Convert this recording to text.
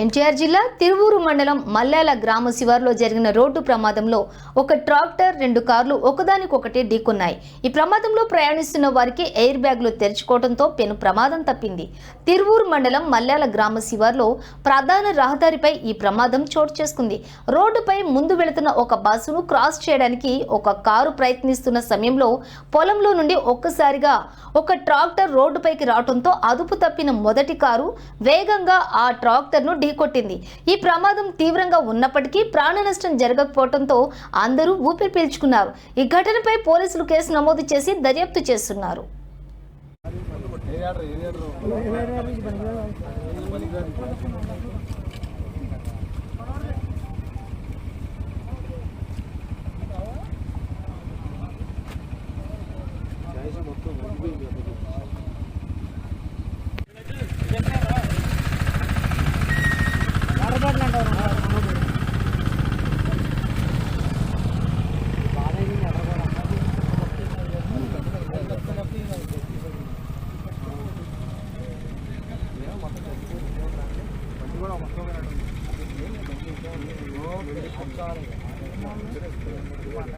ఎన్టీఆర్ జిల్లా తిరువూరు మండలం మల్లాల గ్రామ శివారులో జరిగిన రోడ్డు ప్రమాదంలో ఒక ట్రాక్టర్ 2 కార్లు ఒకదానికొకటి ఢీకొన్నాయి. ఈ ప్రమాదంలో ప్రయాణిస్తున్న వారికి ఎయిర్ బ్యాగులు తెరుచుకోవడంతో పెను ప్రమాదం తప్పింది. తిరువూరు మండలం మల్లాల గ్రామ శివారులో ప్రధాన రహదారిపై ఈ ప్రమాదం చోటు చేసుకుంది. రోడ్డుపై ముందు వెళుతున్న ఒక బస్సును క్రాస్ చేయడానికి ఒక కారు ప్రయత్నిస్తున్న సమయంలో పొలంలో నుండి ఒక్కసారిగా ఒక ట్రాక్టర్ రోడ్డుపైకి రావడంతో అదుపు తప్పిన మొదటి కారు వేగంగా ఆ ట్రాక్టర్ను ఢీకొట్టింది. ఈ ప్రమాదం తీవ్రంగా ఉన్నప్పటికీ ప్రాణ నష్టం జరగకపోవడంతో అందరూ ఊపిరి పీల్చుకున్నారు. ఈ ఘటనపై పోలీసులు కేసు నమోదు చేసి దర్యాప్తు చేస్తున్నారు. మొత్తం